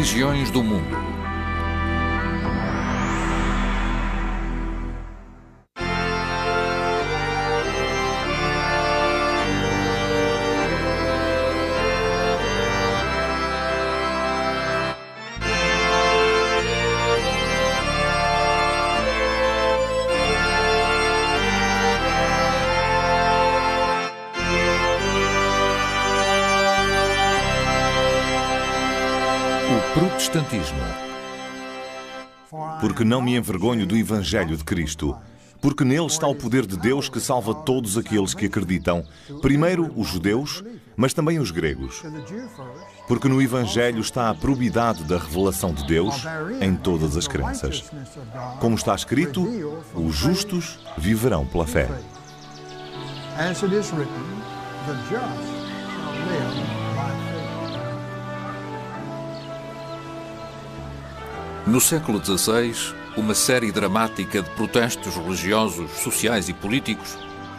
religiões do mundo. Protestantismo. Porque não me envergonho do Evangelho de Cristo, porque nele está o poder de Deus que salva todos aqueles que acreditam, primeiro os judeus, mas também os gregos. Porque no Evangelho está a probidade da revelação de Deus em todas as crenças. Como está escrito, os justos viverão pela fé. As it is written, the just shall live by faith. No século XVI, uma série dramática de protestos religiosos, sociais e políticos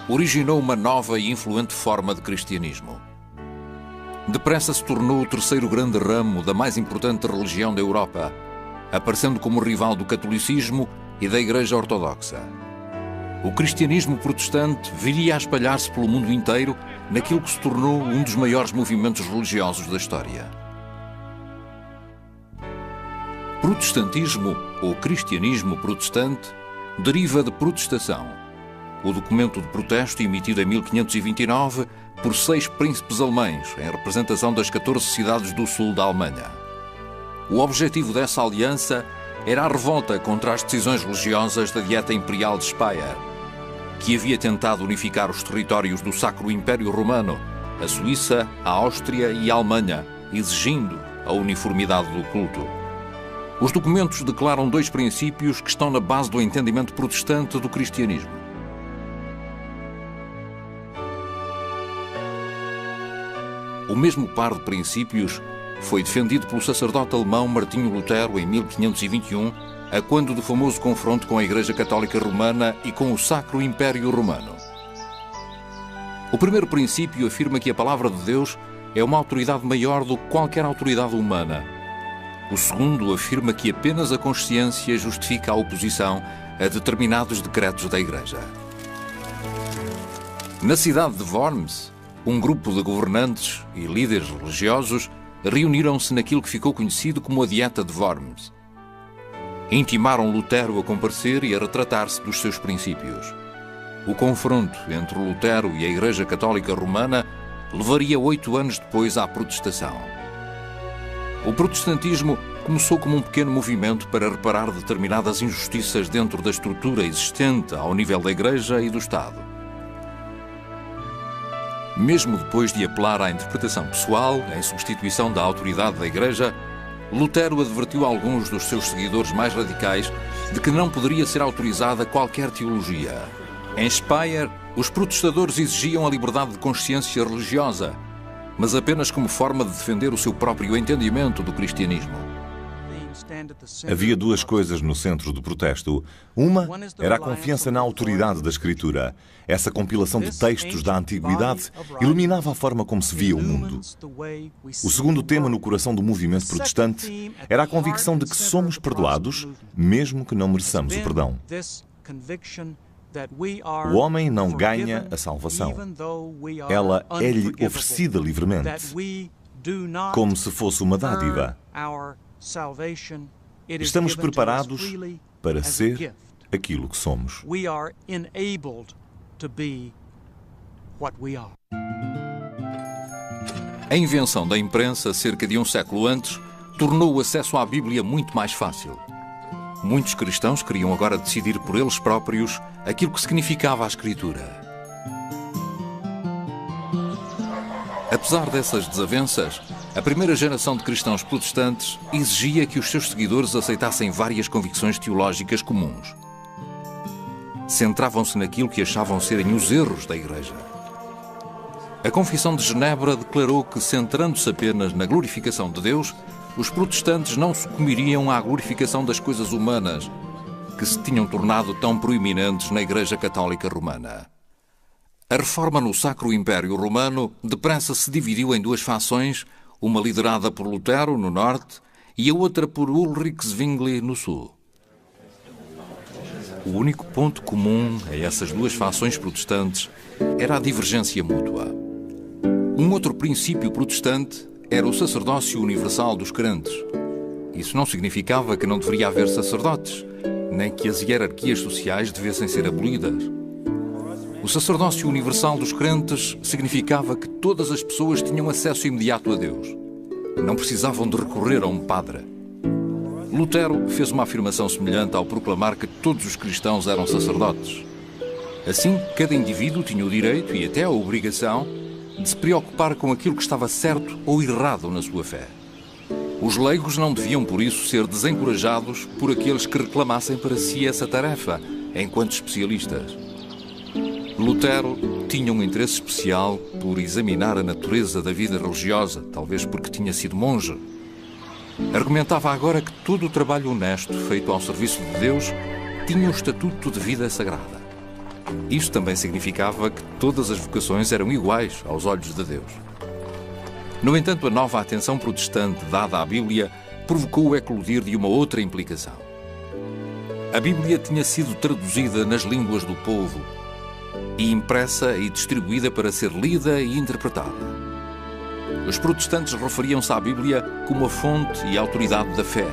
originou uma nova e influente forma de cristianismo. Depressa se tornou o terceiro grande ramo da mais importante religião da Europa, aparecendo como rival do catolicismo e da Igreja Ortodoxa. O cristianismo protestante viria a espalhar-se pelo mundo inteiro naquilo que se tornou um dos maiores movimentos religiosos da história. Protestantismo, ou cristianismo protestante, deriva de protestação, o documento de protesto emitido em 1529 por 6 príncipes alemães, em representação das 14 cidades do sul da Alemanha. O objetivo dessa aliança era a revolta contra as decisões religiosas da Dieta Imperial de Speyer, que havia tentado unificar os territórios do Sacro Império Romano, a Suíça, a Áustria e a Alemanha, exigindo a uniformidade do culto. Os documentos declaram 2 princípios que estão na base do entendimento protestante do cristianismo. O mesmo par de princípios foi defendido pelo sacerdote alemão Martinho Lutero em 1521, a quando do famoso confronto com a Igreja Católica Romana e com o Sacro Império Romano. O primeiro princípio afirma que a palavra de Deus é uma autoridade maior do que qualquer autoridade humana. O segundo afirma que apenas a consciência justifica a oposição a determinados decretos da Igreja. Na cidade de Worms, um grupo de governantes e líderes religiosos reuniram-se naquilo que ficou conhecido como a Dieta de Worms. Intimaram Lutero a comparecer e a retratar-se dos seus princípios. O confronto entre Lutero e a Igreja Católica Romana levaria 8 anos depois à protestação. O protestantismo começou como um pequeno movimento para reparar determinadas injustiças dentro da estrutura existente ao nível da Igreja e do Estado. Mesmo depois de apelar à interpretação pessoal, em substituição da autoridade da Igreja, Lutero advertiu alguns dos seus seguidores mais radicais de que não poderia ser autorizada qualquer teologia. Em Speyer, os protestadores exigiam a liberdade de consciência religiosa, mas apenas como forma de defender o seu próprio entendimento do cristianismo. Havia 2 coisas no centro do protesto. Uma era a confiança na autoridade da Escritura. Essa compilação de textos da Antiguidade iluminava a forma como se via o mundo. O segundo tema no coração do movimento protestante era a convicção de que somos perdoados, mesmo que não mereçamos o perdão. O homem não ganha a salvação. Ela é-lhe oferecida livremente, como se fosse uma dádiva. Estamos preparados para ser aquilo que somos. A invenção da imprensa, cerca de um século antes, tornou o acesso à Bíblia muito mais fácil. Muitos cristãos queriam agora decidir por eles próprios aquilo que significava a Escritura. Apesar dessas desavenças, a primeira geração de cristãos protestantes exigia que os seus seguidores aceitassem várias convicções teológicas comuns. Centravam-se naquilo que achavam serem os erros da Igreja. A Confissão de Genebra declarou que, centrando-se apenas na glorificação de Deus, os protestantes não sucumbiriam à glorificação das coisas humanas, que se tinham tornado tão proeminentes na Igreja Católica Romana. A reforma no Sacro Império Romano depressa se dividiu em 2 fações, uma liderada por Lutero, no norte, e a outra por Ulrich Zwingli, no sul. O único ponto comum a essas duas fações protestantes era a divergência mútua. Um outro princípio protestante era o sacerdócio universal dos crentes. Isso não significava que não deveria haver sacerdotes, nem que as hierarquias sociais devessem ser abolidas. O sacerdócio universal dos crentes significava que todas as pessoas tinham acesso imediato a Deus. Não precisavam de recorrer a um padre. Lutero fez uma afirmação semelhante ao proclamar que todos os cristãos eram sacerdotes. Assim, cada indivíduo tinha o direito e até a obrigação de se preocupar com aquilo que estava certo ou errado na sua fé. Os leigos não deviam, por isso, ser desencorajados por aqueles que reclamassem para si essa tarefa, enquanto especialistas. Lutero tinha um interesse especial por examinar a natureza da vida religiosa, talvez porque tinha sido monge. Argumentava agora que todo o trabalho honesto feito ao serviço de Deus tinha o estatuto de vida sagrada. Isto também significava que todas as vocações eram iguais aos olhos de Deus. No entanto, a nova atenção protestante dada à Bíblia provocou o eclodir de uma outra implicação. A Bíblia tinha sido traduzida nas línguas do povo e impressa e distribuída para ser lida e interpretada. Os protestantes referiam-se à Bíblia como a fonte e a autoridade da fé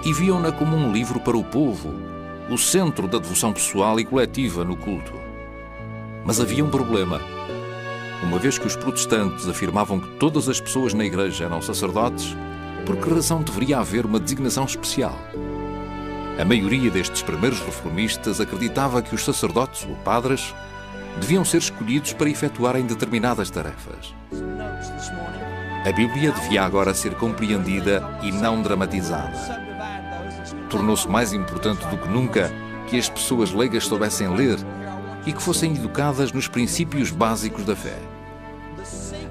e viam-na como um livro para o povo, o centro da devoção pessoal e coletiva no culto. Mas havia um problema. Uma vez que os protestantes afirmavam que todas as pessoas na igreja eram sacerdotes, por que razão deveria haver uma designação especial? A maioria destes primeiros reformistas acreditava que os sacerdotes, ou padres, deviam ser escolhidos para efetuarem determinadas tarefas. A Bíblia devia agora ser compreendida e não dramatizada. Tornou-se mais importante do que nunca que as pessoas leigas soubessem ler e que fossem educadas nos princípios básicos da fé.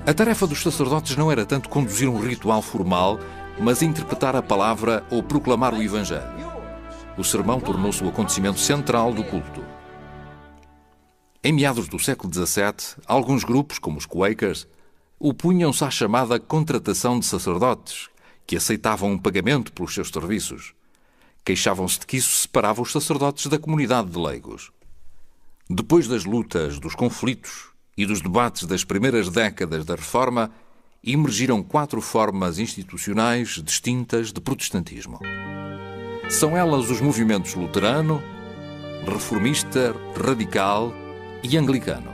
A tarefa dos sacerdotes não era tanto conduzir um ritual formal, mas interpretar a palavra ou proclamar o Evangelho. O sermão tornou-se o acontecimento central do culto. Em meados do século XVII, alguns grupos, como os Quakers, opunham-se à chamada contratação de sacerdotes, que aceitavam um pagamento pelos seus serviços. Queixavam-se de que isso separava os sacerdotes da comunidade de leigos. Depois das lutas, dos conflitos e dos debates das primeiras décadas da Reforma, emergiram 4 formas institucionais distintas de protestantismo. São elas os movimentos luterano, reformista, radical e anglicano.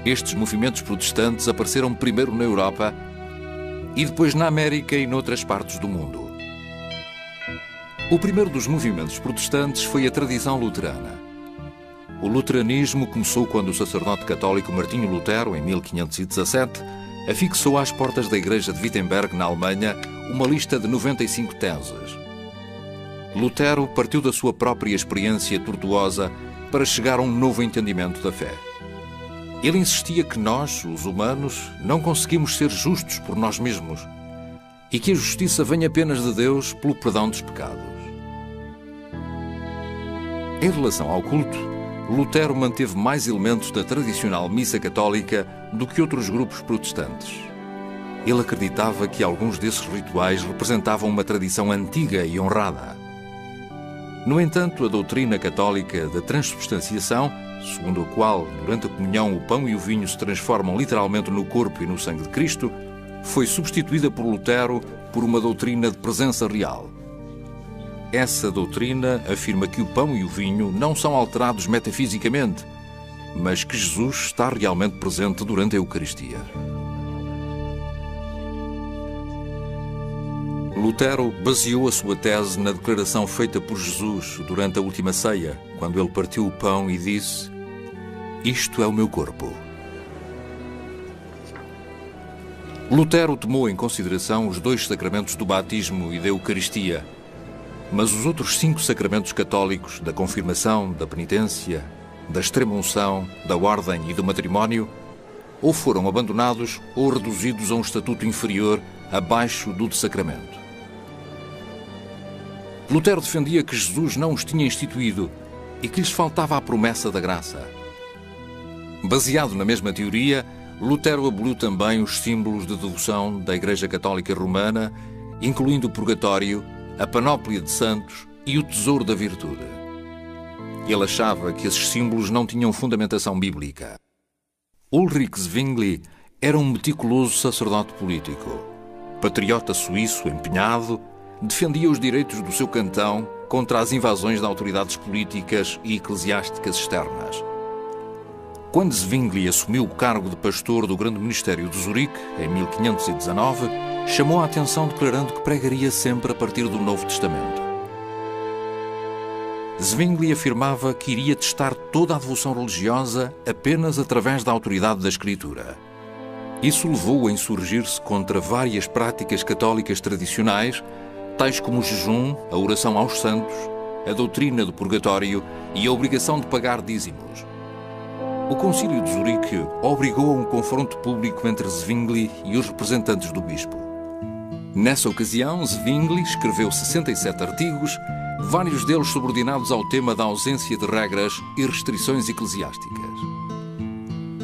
Estes movimentos protestantes apareceram primeiro na Europa e depois na América e noutras partes do mundo. O primeiro dos movimentos protestantes foi a tradição luterana. O luteranismo começou quando o sacerdote católico Martinho Lutero, em 1517, afixou às portas da igreja de Wittenberg, na Alemanha, uma lista de 95 teses. Lutero partiu da sua própria experiência tortuosa para chegar a um novo entendimento da fé. Ele insistia que nós, os humanos, não conseguimos ser justos por nós mesmos e que a justiça vem apenas de Deus pelo perdão dos pecados. Em relação ao culto, Lutero manteve mais elementos da tradicional missa católica do que outros grupos protestantes. Ele acreditava que alguns desses rituais representavam uma tradição antiga e honrada. No entanto, a doutrina católica da transubstanciação, segundo a qual, durante a comunhão, o pão e o vinho se transformam literalmente no corpo e no sangue de Cristo, foi substituída por Lutero por uma doutrina de presença real. Essa doutrina afirma que o pão e o vinho não são alterados metafisicamente, mas que Jesus está realmente presente durante a Eucaristia. Lutero baseou a sua tese na declaração feita por Jesus durante a última ceia, quando ele partiu o pão e disse: "Isto é o meu corpo." Lutero tomou em consideração os 2 sacramentos do batismo e da Eucaristia, mas os outros 5 sacramentos católicos, da confirmação, da penitência, da extrema-unção, da ordem e do matrimónio, ou foram abandonados ou reduzidos a um estatuto inferior, abaixo do de sacramento. Lutero defendia que Jesus não os tinha instituído e que lhes faltava a promessa da graça. Baseado na mesma teoria, Lutero aboliu também os símbolos de devoção da Igreja Católica Romana incluindo o purgatório, a panóplia de santos e o tesouro da virtude. Ele achava que esses símbolos não tinham fundamentação bíblica. Ulrich Zwingli era um meticuloso sacerdote político. Patriota suíço empenhado, defendia os direitos do seu cantão contra as invasões de autoridades políticas e eclesiásticas externas. Quando Zwingli assumiu o cargo de pastor do Grande Ministério de Zurique, em 1519, chamou a atenção declarando que pregaria sempre a partir do Novo Testamento. Zwingli afirmava que iria testar toda a devoção religiosa apenas através da autoridade da Escritura. Isso levou a insurgir-se contra várias práticas católicas tradicionais, tais como o jejum, a oração aos santos, a doutrina do purgatório e a obrigação de pagar dízimos. O Concílio de Zurique obrigou a um confronto público entre Zwingli e os representantes do bispo. Nessa ocasião, Zwingli escreveu 67 artigos, vários deles subordinados ao tema da ausência de regras e restrições eclesiásticas.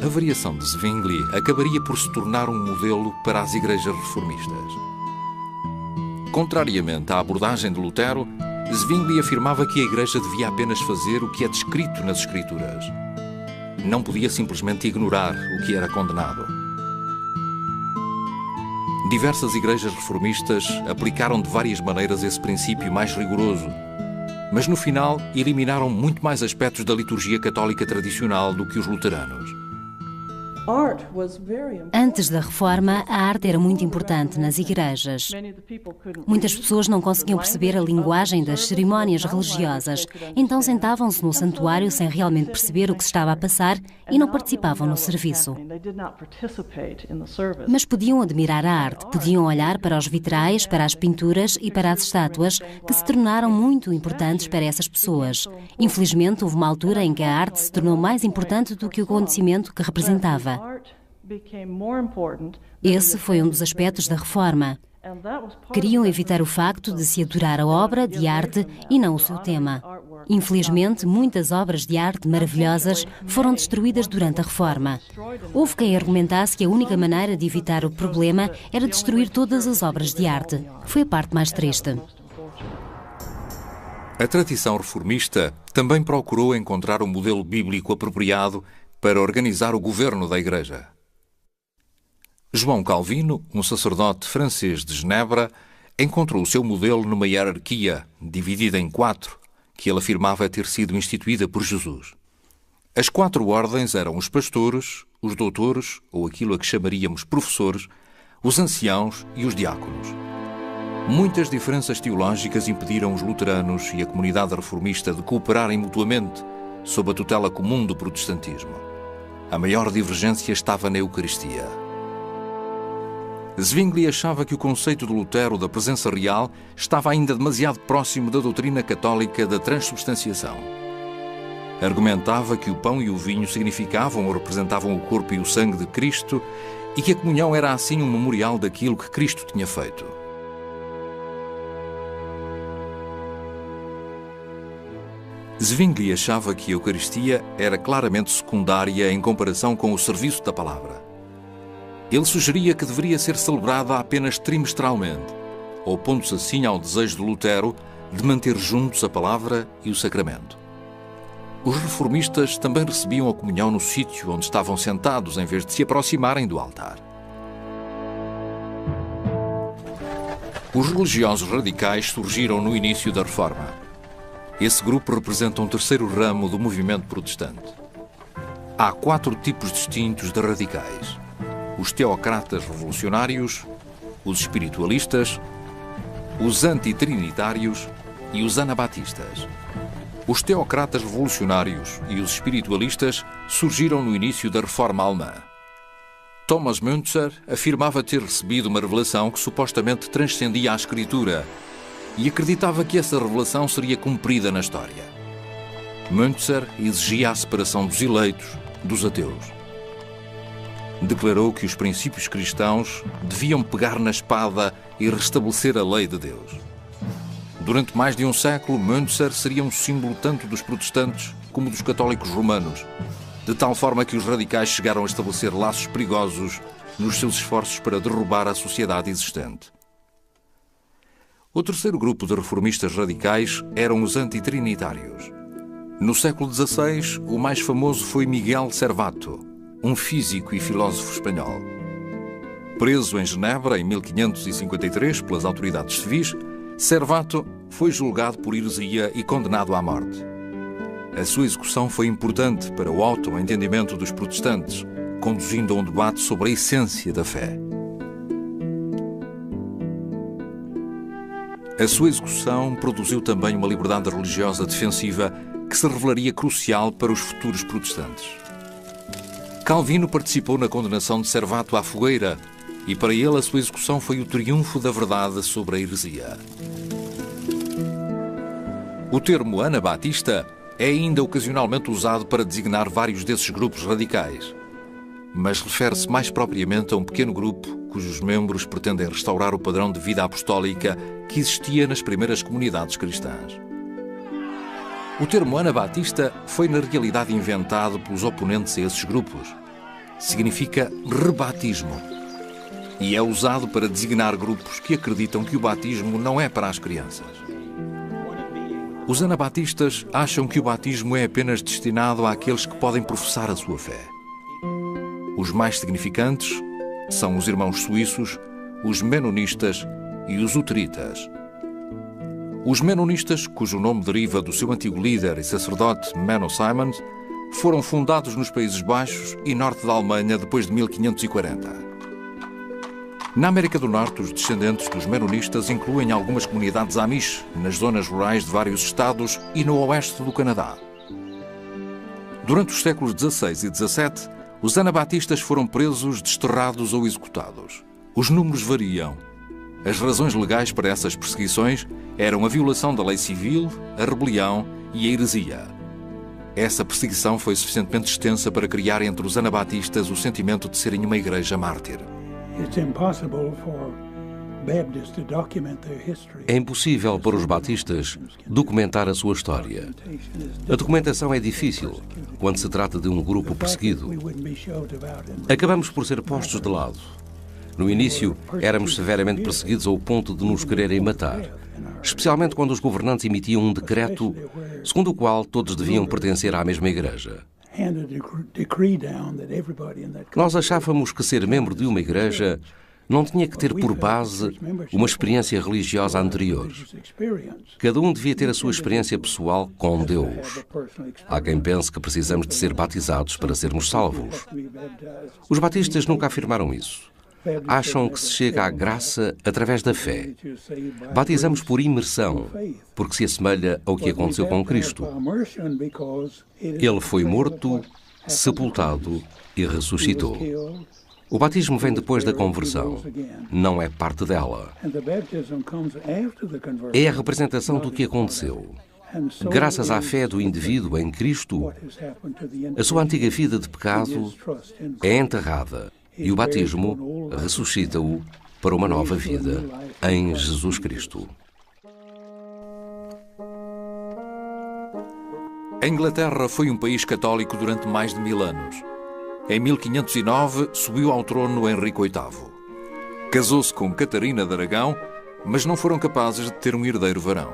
A variação de Zwingli acabaria por se tornar um modelo para as igrejas reformistas. Contrariamente à abordagem de Lutero, Zwingli afirmava que a igreja devia apenas fazer o que é descrito nas Escrituras. Não podia simplesmente ignorar o que era condenado. Diversas igrejas reformistas aplicaram de várias maneiras esse princípio mais rigoroso, mas no final eliminaram muito mais aspectos da liturgia católica tradicional do que os luteranos. Antes da Reforma, a arte era muito importante nas igrejas. Muitas pessoas não conseguiam perceber a linguagem das cerimónias religiosas, então sentavam-se no santuário sem realmente perceber o que se estava a passar e não participavam no serviço. Mas podiam admirar a arte, podiam olhar para os vitrais, para as pinturas e para as estátuas, que se tornaram muito importantes para essas pessoas. Infelizmente, houve uma altura em que a arte se tornou mais importante do que o acontecimento que representava. Esse foi um dos aspectos da Reforma. Queriam evitar o facto de se adorar a obra de arte e não o seu tema. Infelizmente, muitas obras de arte maravilhosas foram destruídas durante a Reforma. Houve quem argumentasse que a única maneira de evitar o problema era destruir todas as obras de arte. Foi a parte mais triste. A tradição reformista também procurou encontrar um modelo bíblico apropriado para organizar o governo da Igreja. João Calvino, um sacerdote francês de Genebra, encontrou o seu modelo numa hierarquia dividida em 4, que ele afirmava ter sido instituída por Jesus. As 4 ordens eram os pastores, os doutores, ou aquilo a que chamaríamos professores, os anciãos e os diáconos. Muitas diferenças teológicas impediram os luteranos e a comunidade reformista de cooperarem mutuamente sob a tutela comum do protestantismo. A maior divergência estava na Eucaristia. Zwingli achava que o conceito de Lutero da presença real estava ainda demasiado próximo da doutrina católica da transubstanciação. Argumentava que o pão e o vinho significavam ou representavam o corpo e o sangue de Cristo e que a comunhão era assim um memorial daquilo que Cristo tinha feito. Zwingli achava que a Eucaristia era claramente secundária em comparação com o serviço da palavra. Ele sugeria que deveria ser celebrada apenas trimestralmente, opondo-se assim ao desejo de Lutero de manter juntos a palavra e o sacramento. Os reformistas também recebiam a comunhão no sítio onde estavam sentados, em vez de se aproximarem do altar. Os religiosos radicais surgiram no início da Reforma. Esse grupo representa um terceiro ramo do movimento protestante. Há 4 tipos distintos de radicais: os teocratas revolucionários, os espiritualistas, os antitrinitários e os anabatistas. Os teocratas revolucionários e os espiritualistas surgiram no início da Reforma Alemã. Thomas Müntzer afirmava ter recebido uma revelação que supostamente transcendia a Escritura e acreditava que essa revelação seria cumprida na história. Müntzer exigia a separação dos eleitos dos ateus. Declarou que os princípios cristãos deviam pegar na espada e restabelecer a lei de Deus. Durante mais de um século, Müntzer seria um símbolo tanto dos protestantes como dos católicos romanos, de tal forma que os radicais chegaram a estabelecer laços perigosos nos seus esforços para derrubar a sociedade existente. O terceiro grupo de reformistas radicais eram os antitrinitários. No século XVI, o mais famoso foi Miguel Servato, um físico e filósofo espanhol. Preso em Genebra em 1553 pelas autoridades civis, Servato foi julgado por heresia e condenado à morte. A sua execução foi importante para o auto-entendimento dos protestantes, conduzindo a um debate sobre a essência da fé. A sua execução produziu também uma liberdade religiosa defensiva que se revelaria crucial para os futuros protestantes. Calvino participou na condenação de Servato à fogueira e para ele a sua execução foi o triunfo da verdade sobre a heresia. O termo anabatista é ainda ocasionalmente usado para designar vários desses grupos radicais, mas refere-se mais propriamente a um pequeno grupo cujos membros pretendem restaurar o padrão de vida apostólica que existia nas primeiras comunidades cristãs. O termo anabatista foi na realidade inventado pelos oponentes a esses grupos. Significa rebatismo e é usado para designar grupos que acreditam que o batismo não é para as crianças. Os anabatistas acham que o batismo é apenas destinado àqueles que podem professar a sua fé. Os mais significantes são os irmãos suíços, os menonistas e os luteritas. Os menonistas, cujo nome deriva do seu antigo líder e sacerdote Menno Simons, foram fundados nos Países Baixos e norte da Alemanha depois de 1540. Na América do Norte, os descendentes dos menonistas incluem algumas comunidades Amish nas zonas rurais de vários estados e no oeste do Canadá. Durante os séculos XVI e XVII, os anabatistas foram presos, desterrados ou executados. Os números variam. As razões legais para essas perseguições eram a violação da lei civil, a rebelião e a heresia. Essa perseguição foi suficientemente extensa para criar entre os anabatistas o sentimento de serem uma igreja mártir. É impossível para os batistas documentar a sua história. A documentação é difícil quando se trata de um grupo perseguido. Acabamos por ser postos de lado. No início, éramos severamente perseguidos ao ponto de nos quererem matar, especialmente quando os governantes emitiam um decreto segundo o qual todos deviam pertencer à mesma igreja. Nós achávamos que ser membro de uma igreja não tinha que ter por base uma experiência religiosa anterior. Cada um devia ter a sua experiência pessoal com Deus. Há quem pense que precisamos de ser batizados para sermos salvos. Os batistas nunca afirmaram isso. Acham que se chega à graça através da fé. Batizamos por imersão, porque se assemelha ao que aconteceu com Cristo. Ele foi morto, sepultado e ressuscitou. O batismo vem depois da conversão, não é parte dela. É a representação do que aconteceu. Graças à fé do indivíduo em Cristo, a sua antiga vida de pecado é enterrada e o batismo ressuscita-o para uma nova vida em Jesus Cristo. A Inglaterra foi um país católico durante mais de 1000 anos. Em 1509, subiu ao trono Henrique VIII. Casou-se com Catarina de Aragão, mas não foram capazes de ter um herdeiro varão.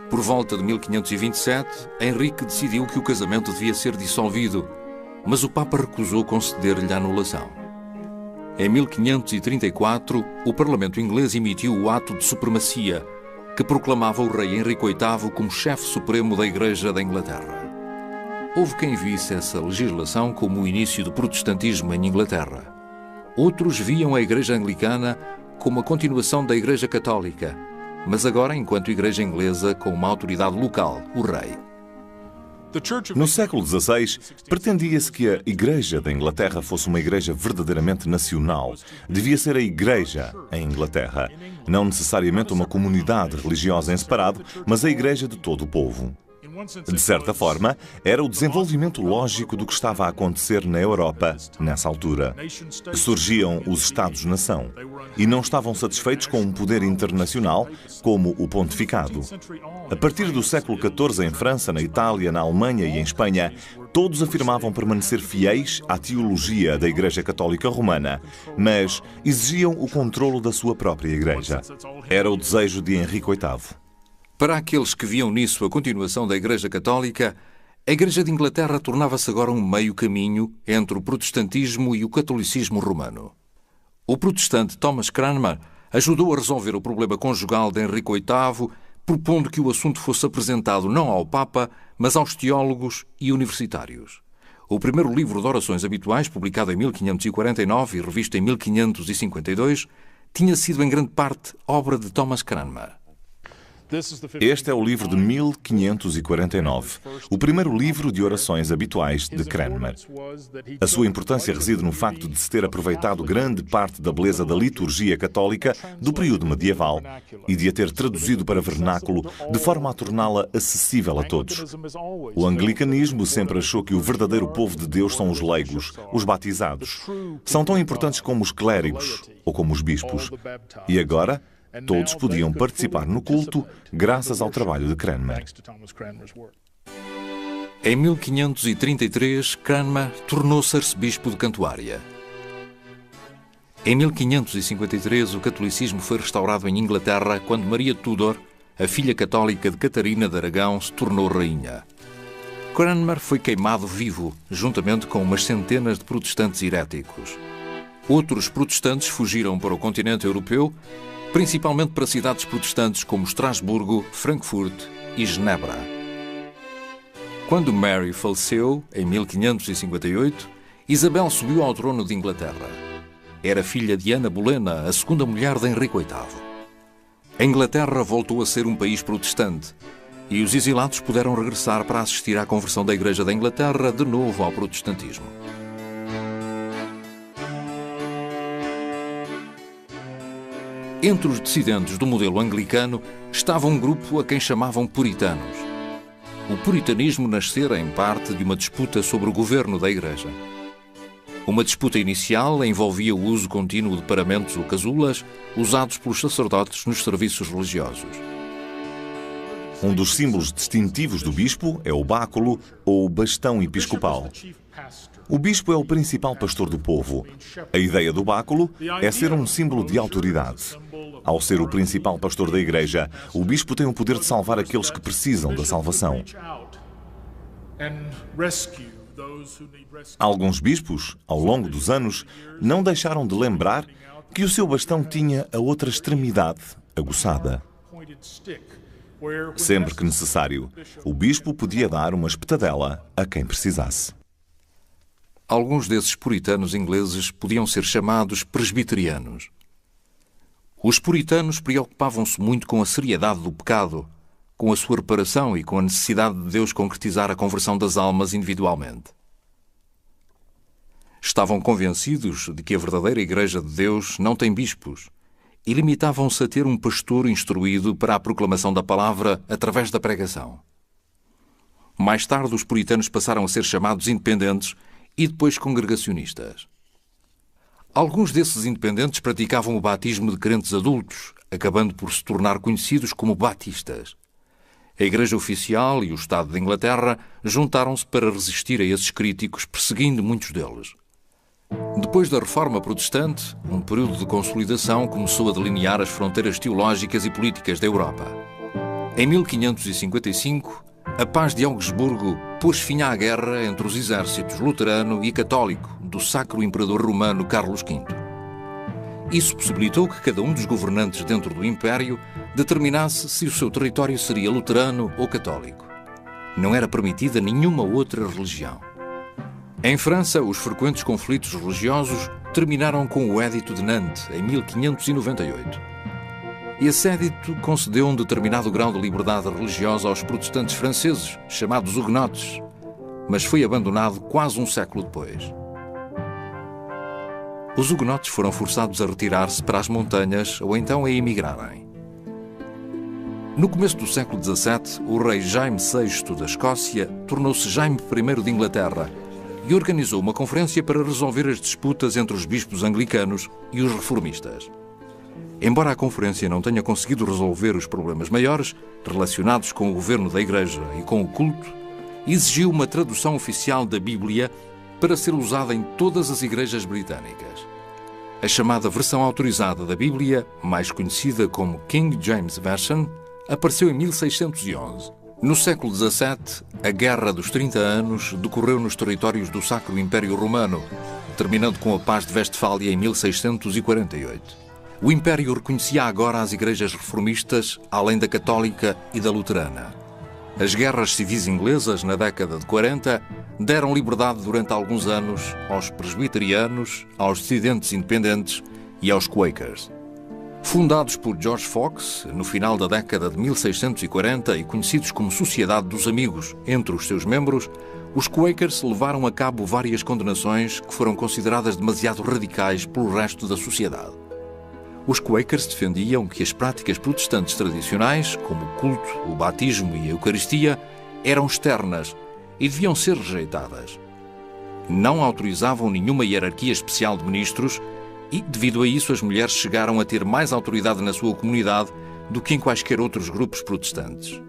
Por volta de 1527, Henrique decidiu que o casamento devia ser dissolvido, mas o Papa recusou conceder-lhe a anulação. Em 1534, o Parlamento inglês emitiu o Ato de Supremacia, que proclamava o rei Henrique VIII como chefe supremo da Igreja da Inglaterra. Houve quem visse essa legislação como o início do protestantismo em Inglaterra. Outros viam a Igreja Anglicana como a continuação da Igreja Católica, mas agora enquanto Igreja Inglesa com uma autoridade local, o rei. No século XVI, pretendia-se que a Igreja da Inglaterra fosse uma igreja verdadeiramente nacional. Devia ser a Igreja em Inglaterra, não necessariamente uma comunidade religiosa em separado, mas a Igreja de todo o povo. De certa forma, era o desenvolvimento lógico do que estava a acontecer na Europa nessa altura. Surgiam os Estados-nação e não estavam satisfeitos com um poder internacional como o pontificado. A partir do século XIV, em França, na Itália, na Alemanha e em Espanha, todos afirmavam permanecer fiéis à teologia da Igreja Católica Romana, mas exigiam o controlo da sua própria Igreja. Era o desejo de Henrique VIII. Para aqueles que viam nisso a continuação da Igreja Católica, a Igreja de Inglaterra tornava-se agora um meio-caminho entre o protestantismo e o catolicismo romano. O protestante Thomas Cranmer ajudou a resolver o problema conjugal de Henrique VIII, propondo que o assunto fosse apresentado não ao Papa, mas aos teólogos e universitários. O primeiro livro de orações habituais, publicado em 1549 e revisto em 1552, tinha sido em grande parte obra de Thomas Cranmer. Este é o livro de 1549, o primeiro livro de orações habituais de Cranmer. A sua importância reside no facto de se ter aproveitado grande parte da beleza da liturgia católica do período medieval e de a ter traduzido para vernáculo de forma a torná-la acessível a todos. O anglicanismo sempre achou que o verdadeiro povo de Deus são os leigos, os batizados. São tão importantes como os clérigos ou como os bispos. E agora, todos podiam participar no culto graças ao trabalho de Cranmer. Em 1533, Cranmer tornou-se arcebispo de Cantuária. Em 1553, o catolicismo foi restaurado em Inglaterra quando Maria Tudor, a filha católica de Catarina de Aragão, se tornou rainha. Cranmer foi queimado vivo, juntamente com umas centenas de protestantes heréticos. Outros protestantes fugiram para o continente europeu, principalmente para cidades protestantes como Estrasburgo, Frankfurt e Genebra. Quando Mary faleceu, em 1558, Isabel subiu ao trono de Inglaterra. Era filha de Ana Bolena, a segunda mulher de Henrique VIII. A Inglaterra voltou a ser um país protestante e os exilados puderam regressar para assistir à conversão da Igreja da Inglaterra de novo ao protestantismo. Entre os dissidentes do modelo anglicano estava um grupo a quem chamavam puritanos. O puritanismo nascera em parte de uma disputa sobre o governo da Igreja. Uma disputa inicial envolvia o uso contínuo de paramentos ou casulas usados pelos sacerdotes nos serviços religiosos. Um dos símbolos distintivos do bispo é o báculo ou bastão episcopal. O bispo é o principal pastor do povo. A ideia do báculo é ser um símbolo de autoridade. Ao ser o principal pastor da Igreja, o bispo tem o poder de salvar aqueles que precisam da salvação. Alguns bispos, ao longo dos anos, não deixaram de lembrar que o seu bastão tinha a outra extremidade aguçada. Sempre que necessário, o bispo podia dar uma espetadela a quem precisasse. Alguns desses puritanos ingleses podiam ser chamados presbiterianos. Os puritanos preocupavam-se muito com a seriedade do pecado, com a sua reparação e com a necessidade de Deus concretizar a conversão das almas individualmente. Estavam convencidos de que a verdadeira Igreja de Deus não tem bispos e limitavam-se a ter um pastor instruído para a proclamação da palavra através da pregação. Mais tarde, os puritanos passaram a ser chamados independentes e depois congregacionistas. Alguns desses independentes praticavam o batismo de crentes adultos, acabando por se tornar conhecidos como batistas. A Igreja Oficial e o Estado de Inglaterra juntaram-se para resistir a esses críticos, perseguindo muitos deles. Depois da Reforma Protestante, um período de consolidação começou a delinear as fronteiras teológicas e políticas da Europa. Em 1555, a Paz de Augsburgo pôs fim à guerra entre os exércitos luterano e católico do Sacro Imperador Romano Carlos V. Isso possibilitou que cada um dos governantes dentro do Império determinasse se o seu território seria luterano ou católico. Não era permitida nenhuma outra religião. Em França, os frequentes conflitos religiosos terminaram com o Édito de Nantes, em 1598. Esse édito concedeu um determinado grau de liberdade religiosa aos protestantes franceses, chamados huguenotes, mas foi abandonado quase um século depois. Os huguenotes foram forçados a retirar-se para as montanhas ou então a emigrarem. No começo do século XVII, o rei Jaime VI da Escócia tornou-se Jaime I de Inglaterra e organizou uma conferência para resolver as disputas entre os bispos anglicanos e os reformistas. Embora a conferência não tenha conseguido resolver os problemas maiores relacionados com o governo da Igreja e com o culto, exigiu uma tradução oficial da Bíblia para ser usada em todas as igrejas britânicas. A chamada versão autorizada da Bíblia, mais conhecida como King James Version, apareceu em 1611. No século XVII, a Guerra dos 30 Anos decorreu nos territórios do Sacro Império Romano, terminando com a Paz de Westfália em 1648. O Império reconhecia agora as igrejas reformistas, além da católica e da luterana. As guerras civis inglesas, na década de 40, deram liberdade durante alguns anos aos presbiterianos, aos dissidentes independentes e aos Quakers. Fundados por George Fox, no final da década de 1640 e conhecidos como Sociedade dos Amigos entre os seus membros, os Quakers levaram a cabo várias condenações que foram consideradas demasiado radicais pelo resto da sociedade. Os Quakers defendiam que as práticas protestantes tradicionais, como o culto, o batismo e a Eucaristia, eram externas e deviam ser rejeitadas. Não autorizavam nenhuma hierarquia especial de ministros e, devido a isso, as mulheres chegaram a ter mais autoridade na sua comunidade do que em quaisquer outros grupos protestantes.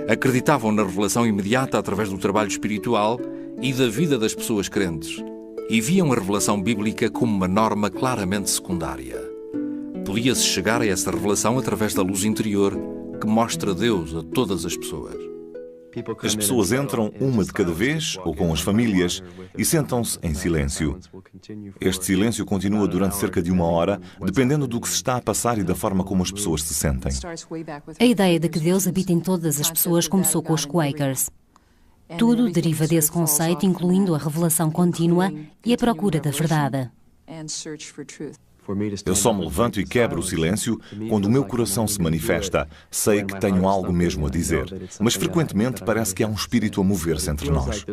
Acreditavam na revelação imediata através do trabalho espiritual e da vida das pessoas crentes e viam a revelação bíblica como uma norma claramente secundária. Podia-se chegar a essa revelação através da luz interior que mostra Deus a todas as pessoas. As pessoas entram uma de cada vez, ou com as famílias, e sentam-se em silêncio. Este silêncio continua durante cerca de 1 hora, dependendo do que se está a passar e da forma como as pessoas se sentem. A ideia de que Deus habita em todas as pessoas começou com os Quakers. Tudo deriva desse conceito, incluindo a revelação contínua e a procura da verdade. Eu só me levanto e quebro o silêncio quando o meu coração se manifesta. Sei que tenho algo mesmo a dizer, mas frequentemente parece que há um espírito a mover-se entre nós.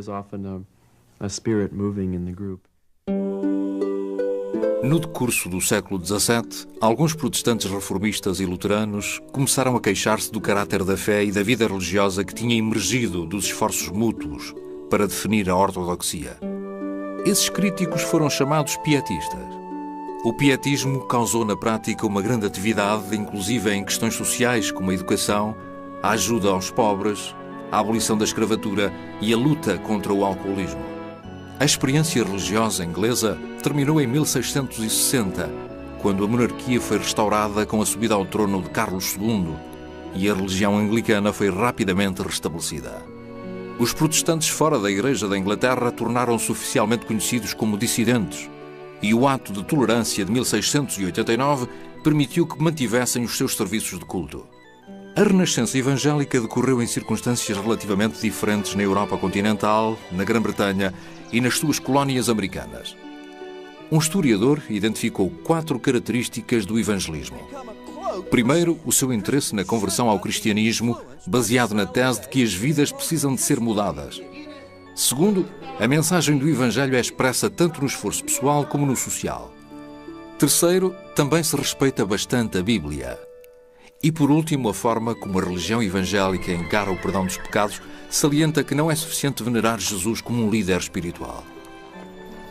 No decurso do século XVII, alguns protestantes reformistas e luteranos começaram a queixar-se do caráter da fé e da vida religiosa que tinha emergido dos esforços mútuos para definir a ortodoxia. Esses críticos foram chamados pietistas. O pietismo causou na prática uma grande atividade, inclusive em questões sociais como a educação, a ajuda aos pobres, a abolição da escravatura e a luta contra o alcoolismo. A experiência religiosa inglesa terminou em 1660, quando a monarquia foi restaurada com a subida ao trono de Carlos II e a religião anglicana foi rapidamente restabelecida. Os protestantes fora da Igreja da Inglaterra tornaram-se oficialmente conhecidos como dissidentes, e o Ato de Tolerância de 1689 permitiu que mantivessem os seus serviços de culto. A Renascença evangélica decorreu em circunstâncias relativamente diferentes na Europa continental, na Grã-Bretanha e nas suas colónias americanas. Um historiador identificou 4 características do evangelismo. Primeiro, o seu interesse na conversão ao cristianismo, baseado na tese de que as vidas precisam de ser mudadas. Segundo, a mensagem do Evangelho é expressa tanto no esforço pessoal como no social. Terceiro, também se respeita bastante a Bíblia. E por último, a forma como a religião evangélica encara o perdão dos pecados salienta que não é suficiente venerar Jesus como um líder espiritual.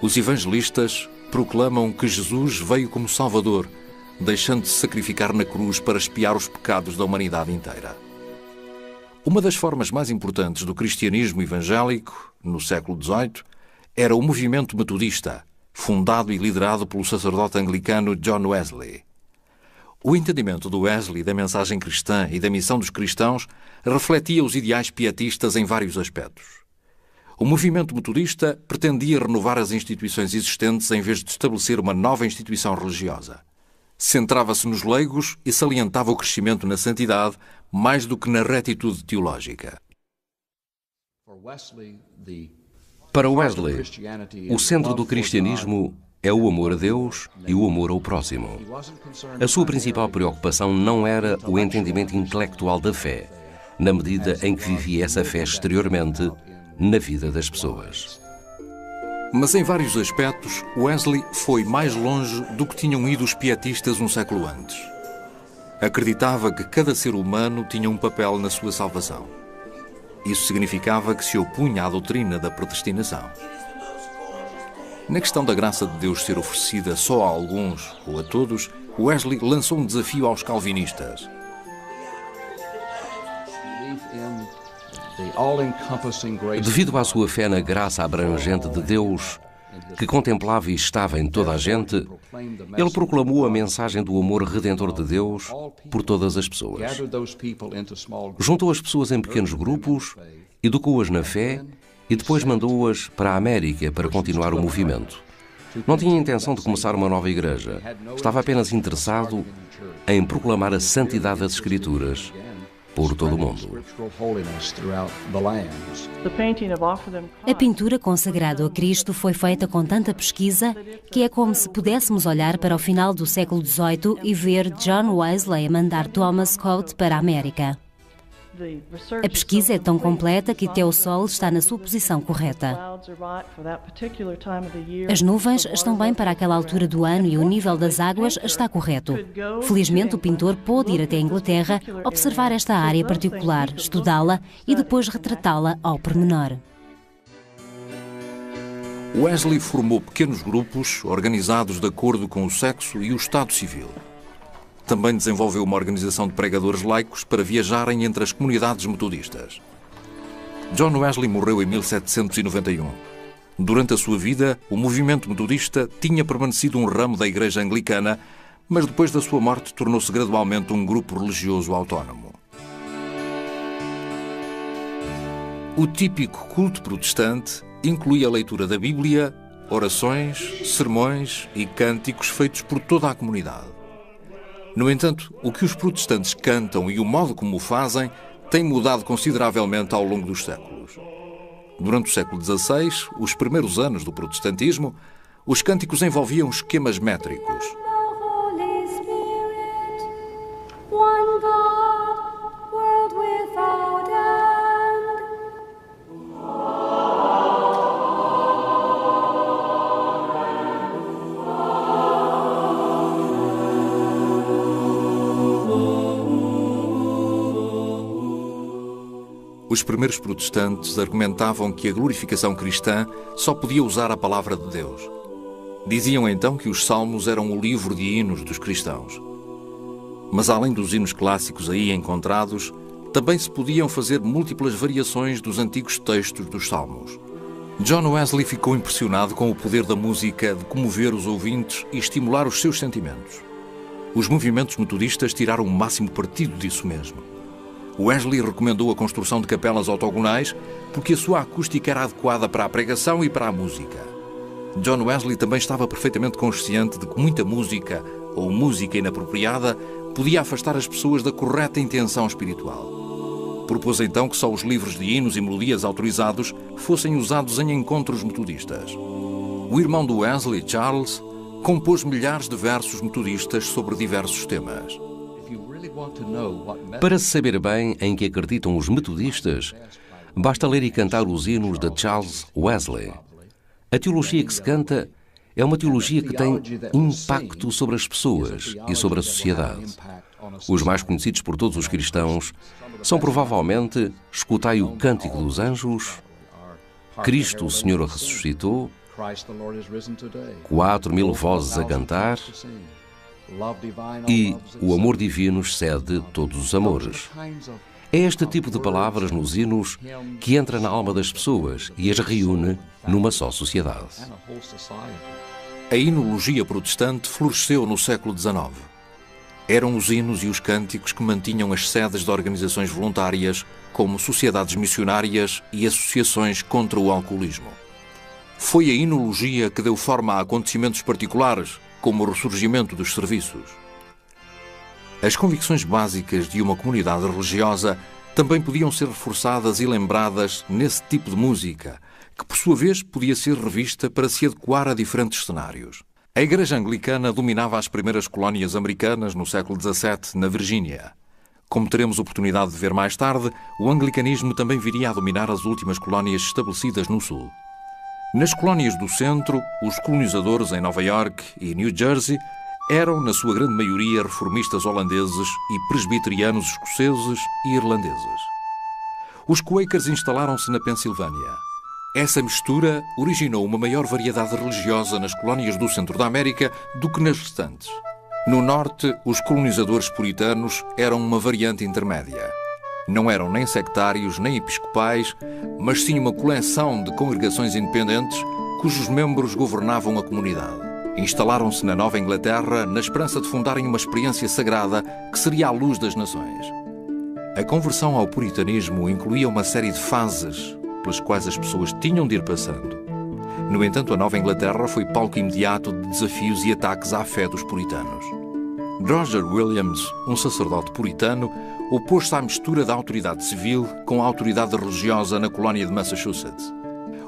Os evangelistas proclamam que Jesus veio como Salvador, deixando de se sacrificar na cruz para expiar os pecados da humanidade inteira. Uma das formas mais importantes do cristianismo evangélico, no século XVIII, era o movimento metodista, fundado e liderado pelo sacerdote anglicano John Wesley. O entendimento do Wesley da mensagem cristã e da missão dos cristãos refletia os ideais pietistas em vários aspectos. O movimento metodista pretendia renovar as instituições existentes em vez de estabelecer uma nova instituição religiosa. Centrava-se nos leigos e salientava o crescimento na santidade mais do que na retitude teológica. Para Wesley, o centro do cristianismo é o amor a Deus e o amor ao próximo. A sua principal preocupação não era o entendimento intelectual da fé, na medida em que vivia essa fé exteriormente na vida das pessoas. Mas em vários aspectos, Wesley foi mais longe do que tinham ido os pietistas um século antes. acreditava que cada ser humano tinha um papel na sua salvação. Isso significava que se opunha à doutrina da predestinação. Na questão da graça de Deus ser oferecida só a alguns ou a todos, Wesley lançou um desafio aos calvinistas. Devido à sua fé na graça abrangente de Deus, que contemplava e estava em toda a gente, ele proclamou a mensagem do amor redentor de Deus por todas as pessoas. Juntou as pessoas em pequenos grupos, educou-as na fé e depois mandou-as para a América para continuar o movimento. Não tinha intenção de começar uma nova igreja. Estava apenas interessado em proclamar a santidade das Escrituras por todo o mundo. A pintura consagrada a Cristo foi feita com tanta pesquisa que é como se pudéssemos olhar para o final do século XVIII e ver John Wesley a mandar Thomas Coate para a América. A pesquisa é tão completa que até o Sol está na sua posição correta. As nuvens estão bem para aquela altura do ano e o nível das águas está correto. Felizmente, o pintor pôde ir até a Inglaterra, observar esta área particular, estudá-la e depois retratá-la ao pormenor. Wesley formou pequenos grupos organizados de acordo com o sexo e o estado civil. Também desenvolveu uma organização de pregadores laicos para viajarem entre as comunidades metodistas. John Wesley morreu em 1791. Durante a sua vida, o movimento metodista tinha permanecido um ramo da Igreja Anglicana, mas depois da sua morte tornou-se gradualmente um grupo religioso autónomo. O típico culto protestante incluía a leitura da Bíblia, orações, sermões e cânticos feitos por toda a comunidade. No entanto, o que os protestantes cantam e o modo como o fazem tem mudado consideravelmente ao longo dos séculos. Durante o século XVI, os primeiros anos do protestantismo, os cânticos envolviam esquemas métricos. Os primeiros protestantes argumentavam que a glorificação cristã só podia usar a palavra de Deus. Diziam então que os salmos eram o livro de hinos dos cristãos. Mas além dos hinos clássicos aí encontrados, também se podiam fazer múltiplas variações dos antigos textos dos salmos. John Wesley ficou impressionado com o poder da música de comover os ouvintes e estimular os seus sentimentos. Os movimentos metodistas tiraram o máximo partido disso mesmo. Wesley recomendou a construção de capelas octogonais porque a sua acústica era adequada para a pregação e para a música. John Wesley também estava perfeitamente consciente de que muita música ou música inapropriada podia afastar as pessoas da correta intenção espiritual. Propôs então que só os livros de hinos e melodias autorizados fossem usados em encontros metodistas. O irmão do Wesley, Charles, compôs milhares de versos metodistas sobre diversos temas. Para se saber bem em que acreditam os metodistas, basta ler e cantar os hinos de Charles Wesley. A teologia que se canta é uma teologia que tem impacto sobre as pessoas e sobre a sociedade. Os mais conhecidos por todos os cristãos são provavelmente Escutai o Cântico dos Anjos, Cristo o Senhor ressuscitou, 4.000 vozes a cantar e o amor divino excede todos os amores. É este tipo de palavras nos hinos que entra na alma das pessoas e as reúne numa só sociedade. A hinologia protestante floresceu no século XIX. Eram os hinos e os cânticos que mantinham as sedes de organizações voluntárias, como sociedades missionárias e associações contra o alcoolismo. Foi a hinologia que deu forma a acontecimentos particulares, como o ressurgimento dos serviços. As convicções básicas de uma comunidade religiosa também podiam ser reforçadas e lembradas nesse tipo de música, que por sua vez podia ser revista para se adequar a diferentes cenários. A Igreja Anglicana dominava as primeiras colónias americanas no século XVII, na Virgínia. Como teremos oportunidade de ver mais tarde, o anglicanismo também viria a dominar as últimas colónias estabelecidas no Sul. Nas colónias do centro, os colonizadores em Nova York e New Jersey Eram, na sua grande maioria, reformistas holandeses e presbiterianos escoceses e irlandeses. Os Quakers instalaram-se na Pensilvânia. Essa mistura originou uma maior variedade religiosa nas colónias do centro da América do que nas restantes. No norte, os colonizadores puritanos eram uma variante intermédia. Não eram nem sectários nem episcopais, mas sim uma coleção de congregações independentes cujos membros governavam a comunidade. Instalaram-se na Nova Inglaterra na esperança de fundarem uma experiência sagrada que seria a luz das nações. A conversão ao puritanismo incluía uma série de fases pelas quais as pessoas tinham de ir passando. No entanto, a Nova Inglaterra foi palco imediato de desafios e ataques à fé dos puritanos. Roger Williams, um sacerdote puritano, opôs-se à mistura da autoridade civil com a autoridade religiosa na colónia de Massachusetts.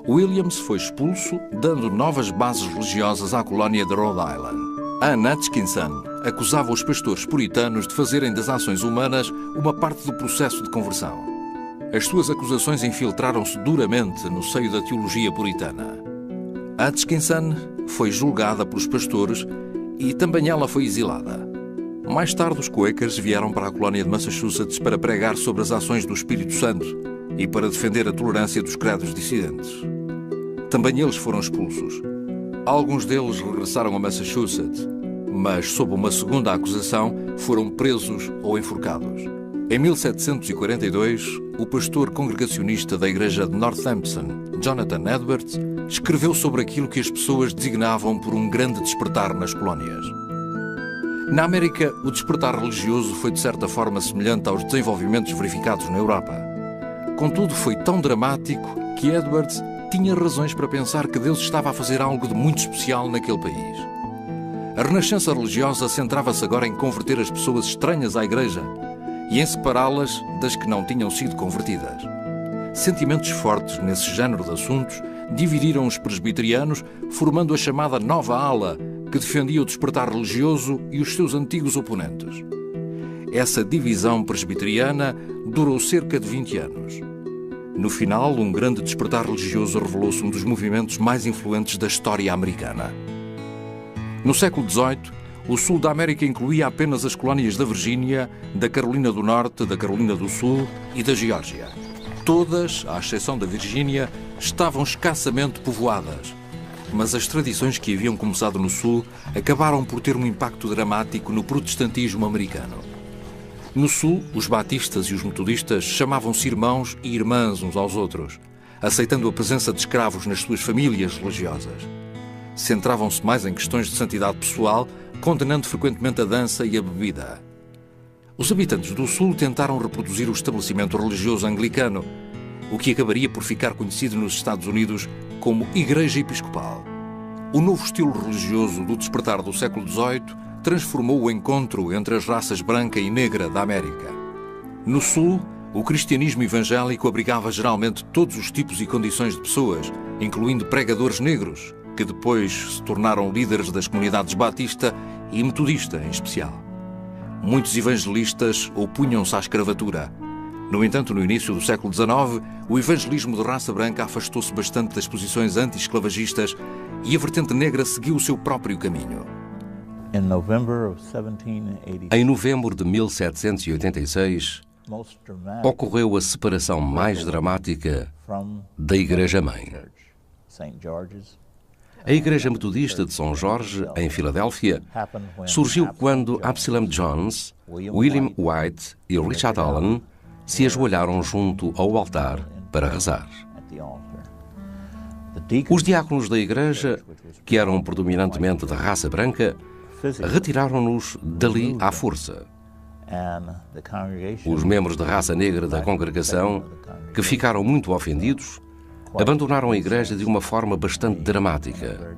Williams foi expulso, dando novas bases religiosas à colónia de Rhode Island. Anne Hutchinson acusava os pastores puritanos de fazerem das ações humanas uma parte do processo de conversão. As suas acusações infiltraram-se duramente no seio da teologia puritana. Hutchinson foi julgada pelos pastores e também ela foi exilada. Mais tarde, os Quakers vieram para a colónia de Massachusetts para pregar sobre as ações do Espírito Santo e para defender a tolerância dos credos dissidentes. Também eles foram expulsos. Alguns deles regressaram a Massachusetts, mas, sob uma segunda acusação, foram presos ou enforcados. Em 1742, o pastor congregacionista da igreja de Northampton, Jonathan Edwards, escreveu sobre aquilo que as pessoas designavam por um grande despertar nas colónias. Na América, o despertar religioso foi de certa forma semelhante aos desenvolvimentos verificados na Europa. Contudo, foi tão dramático que Edwards tinha razões para pensar que Deus estava a fazer algo de muito especial naquele país. A renascença religiosa centrava-se agora em converter as pessoas estranhas à igreja e em separá-las das que não tinham sido convertidas. Sentimentos fortes nesse género de assuntos dividiram os presbiterianos, formando a chamada nova ala, que defendia o despertar religioso e os seus antigos oponentes. Essa divisão presbiteriana durou cerca de 20 anos. No final, um grande despertar religioso revelou-se um dos movimentos mais influentes da história americana. No século XVIII, o sul da América incluía apenas as colónias da Virgínia, da Carolina do Norte, da Carolina do Sul e da Geórgia. Todas, à exceção da Virgínia, estavam escassamente povoadas. Mas as tradições que haviam começado no Sul acabaram por ter um impacto dramático no protestantismo americano. No Sul, os batistas e os metodistas chamavam-se irmãos e irmãs uns aos outros, aceitando a presença de escravos nas suas famílias religiosas. Centravam-se mais em questões de santidade pessoal, condenando frequentemente a dança e a bebida. Os habitantes do Sul tentaram reproduzir o estabelecimento religioso anglicano, o que acabaria por ficar conhecido nos Estados Unidos como Igreja Episcopal. O novo estilo religioso do despertar do século XVIII transformou o encontro entre as raças branca e negra da América. No Sul, o cristianismo evangélico abrigava geralmente todos os tipos e condições de pessoas, incluindo pregadores negros, que depois se tornaram líderes das comunidades batista e metodista em especial. Muitos evangelistas opunham-se à escravatura. No entanto, no início do século XIX, o evangelismo de raça branca afastou-se bastante das posições anti-esclavagistas e a vertente negra seguiu o seu próprio caminho. Em novembro de 1786, ocorreu a separação mais dramática da Igreja-mãe. A Igreja Metodista de São Jorge, em Filadélfia, surgiu quando Absalom Jones, William White e Richard Allen se ajoelharam junto ao altar para rezar. Os diáconos da igreja, que eram predominantemente de raça branca, retiraram-nos dali à força. Os membros de raça negra da congregação, que ficaram muito ofendidos, abandonaram a igreja de uma forma bastante dramática.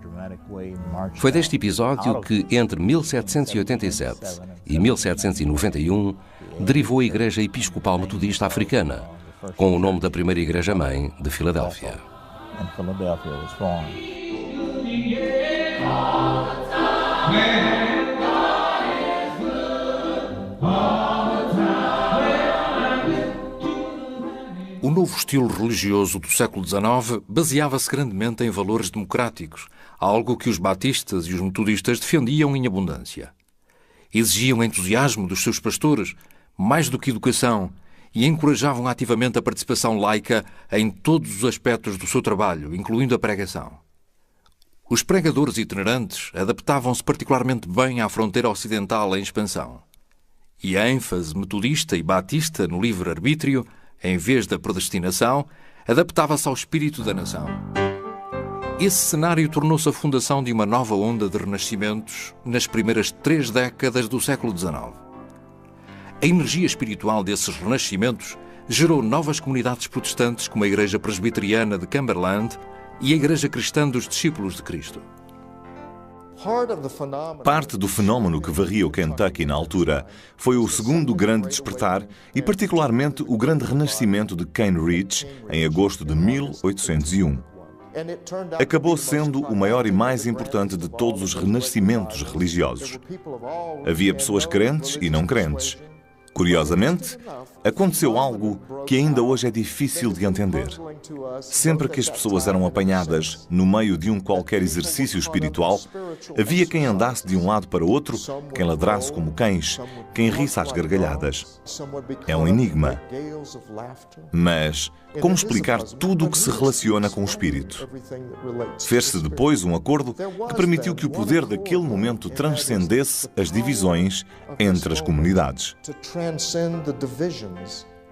Foi deste episódio que, entre 1787 e 1791, derivou a Igreja Episcopal Metodista Africana, com o nome da primeira Igreja-mãe de Filadélfia. O novo estilo religioso do século XIX baseava-se grandemente em valores democráticos, algo que os batistas e os metodistas defendiam em abundância. Exigiam entusiasmo dos seus pastores, mais do que educação, e encorajavam ativamente a participação laica em todos os aspectos do seu trabalho, incluindo a pregação. Os pregadores itinerantes adaptavam-se particularmente bem à fronteira ocidental em expansão. E a ênfase metodista e batista no livre-arbítrio, em vez da predestinação, adaptava-se ao espírito da nação. Esse cenário tornou-se a fundação de uma nova onda de renascimentos nas primeiras 3 décadas do século XIX. A energia espiritual desses renascimentos gerou novas comunidades protestantes como a Igreja Presbiteriana de Cumberland e a Igreja Cristã dos Discípulos de Cristo. Parte do fenómeno que varria o Kentucky na altura foi o segundo grande despertar e particularmente o grande renascimento de Cane Ridge em agosto de 1801. Acabou sendo o maior e mais importante de todos os renascimentos religiosos. Havia pessoas crentes e não crentes. Curiosamente, aconteceu algo que ainda hoje é difícil de entender. Sempre que as pessoas eram apanhadas no meio de um qualquer exercício espiritual, havia quem andasse de um lado para o outro, quem ladrasse como cães, quem risse às gargalhadas. É um enigma. Mas como explicar tudo o que se relaciona com o espírito? Fez-se depois um acordo que permitiu que o poder daquele momento transcendesse as divisões entre as comunidades.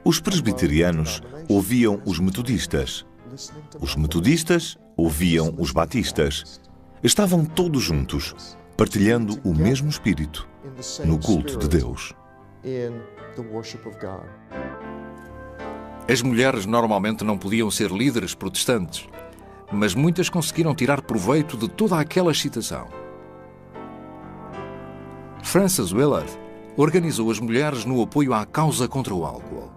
Os presbiterianos ouviam os metodistas. Os metodistas ouviam os batistas. Estavam todos juntos, partilhando o mesmo espírito no culto de Deus. As mulheres normalmente não podiam ser líderes protestantes, mas muitas conseguiram tirar proveito de toda aquela excitação. Frances Willard organizou as mulheres no apoio à causa contra o álcool.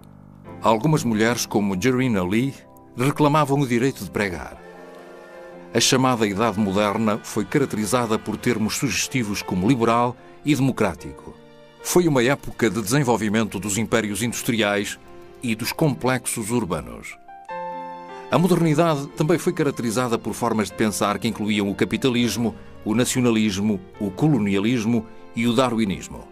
Algumas mulheres, como Jerrina Lee, reclamavam o direito de pregar. A chamada Idade Moderna foi caracterizada por termos sugestivos como liberal e democrático. Foi uma época de desenvolvimento dos impérios industriais e dos complexos urbanos. A modernidade também foi caracterizada por formas de pensar que incluíam o capitalismo, o nacionalismo, o colonialismo e o darwinismo.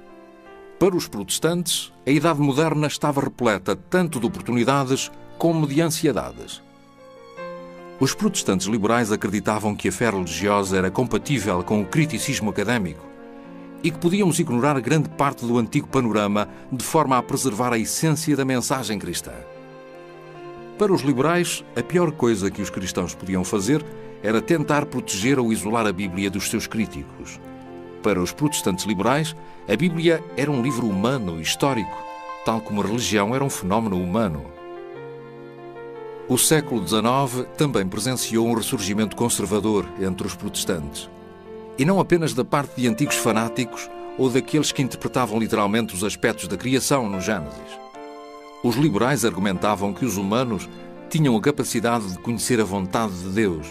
Para os protestantes, a Idade Moderna estava repleta tanto de oportunidades como de ansiedades. Os protestantes liberais acreditavam que a fé religiosa era compatível com o criticismo académico e que podíamos ignorar grande parte do antigo panorama de forma a preservar a essência da mensagem cristã. Para os liberais, a pior coisa que os cristãos podiam fazer era tentar proteger ou isolar a Bíblia dos seus críticos. Para os protestantes liberais, a Bíblia era um livro humano e histórico, tal como a religião era um fenómeno humano. O século XIX também presenciou um ressurgimento conservador entre os protestantes. E não apenas da parte de antigos fanáticos ou daqueles que interpretavam literalmente os aspectos da criação no Gênesis. Os liberais argumentavam que os humanos tinham a capacidade de conhecer a vontade de Deus.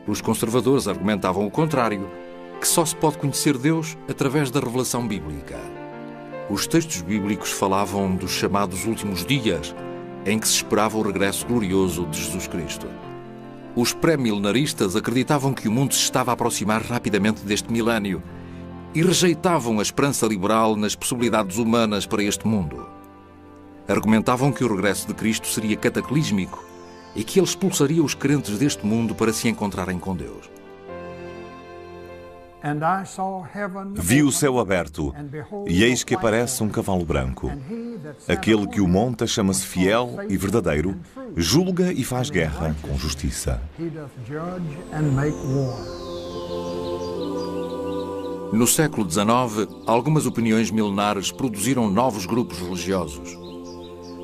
Os conservadores argumentavam o contrário, que só se pode conhecer Deus através da revelação bíblica. Os textos bíblicos falavam dos chamados últimos dias, em que se esperava o regresso glorioso de Jesus Cristo. Os pré-milenaristas acreditavam que o mundo se estava a aproximar rapidamente deste milénio e rejeitavam a esperança liberal nas possibilidades humanas para este mundo. Argumentavam que o regresso de Cristo seria cataclísmico e que ele expulsaria os crentes deste mundo para se encontrarem com Deus. Vi o céu aberto, e eis que aparece um cavalo branco. Aquele que o monta chama-se Fiel e Verdadeiro, julga e faz guerra com justiça. No século XIX, algumas opiniões milenares produziram novos grupos religiosos.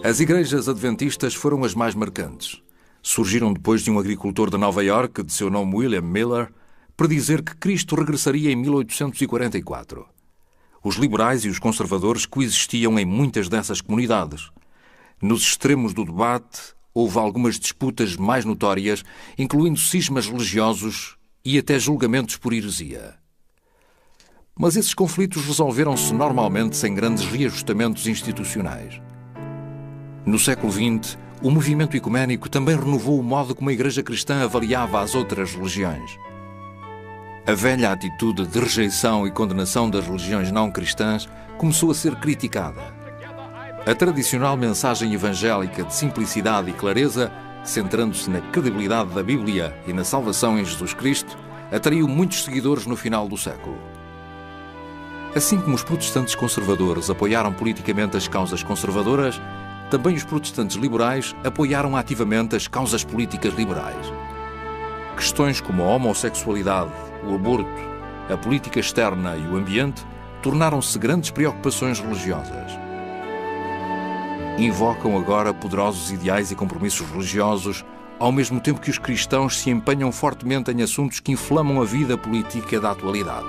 As igrejas adventistas foram as mais marcantes. Surgiram depois de um agricultor de Nova Iorque, de seu nome William Miller, predizer que Cristo regressaria em 1844. Os liberais e os conservadores coexistiam em muitas dessas comunidades. Nos extremos do debate, houve algumas disputas mais notórias, incluindo cismas religiosos e até julgamentos por heresia. Mas esses conflitos resolveram-se normalmente sem grandes reajustamentos institucionais. No século XX, o movimento ecuménico também renovou o modo como a Igreja cristã avaliava as outras religiões. A velha atitude de rejeição e condenação das religiões não cristãs começou a ser criticada. A tradicional mensagem evangélica de simplicidade e clareza, centrando-se na credibilidade da Bíblia e na salvação em Jesus Cristo, atraiu muitos seguidores no final do século. Assim como os protestantes conservadores apoiaram politicamente as causas conservadoras, também os protestantes liberais apoiaram ativamente as causas políticas liberais. Questões como a homossexualidade, o aborto, a política externa e o ambiente tornaram-se grandes preocupações religiosas. Invocam agora poderosos ideais e compromissos religiosos, ao mesmo tempo que os cristãos se empenham fortemente em assuntos que inflamam a vida política da atualidade.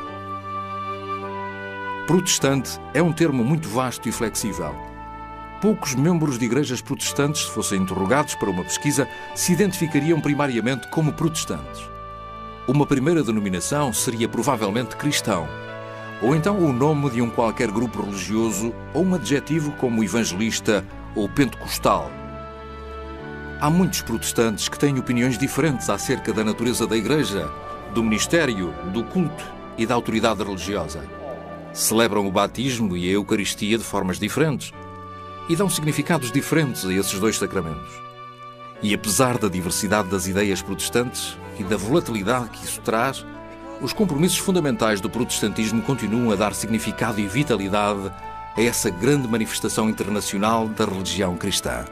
Protestante é um termo muito vasto e flexível. Poucos membros de igrejas protestantes, se fossem interrogados para uma pesquisa, se identificariam primariamente como protestantes. Uma primeira denominação seria provavelmente cristão, ou então o nome de um qualquer grupo religioso, ou um adjetivo como evangelista ou pentecostal. Há muitos protestantes que têm opiniões diferentes acerca da natureza da igreja, do ministério, do culto e da autoridade religiosa. Celebram o batismo e a Eucaristia de formas diferentes e dão significados diferentes a esses dois sacramentos. E apesar da diversidade das ideias protestantes e da volatilidade que isso traz, os compromissos fundamentais do protestantismo continuam a dar significado e vitalidade a essa grande manifestação internacional da religião cristã.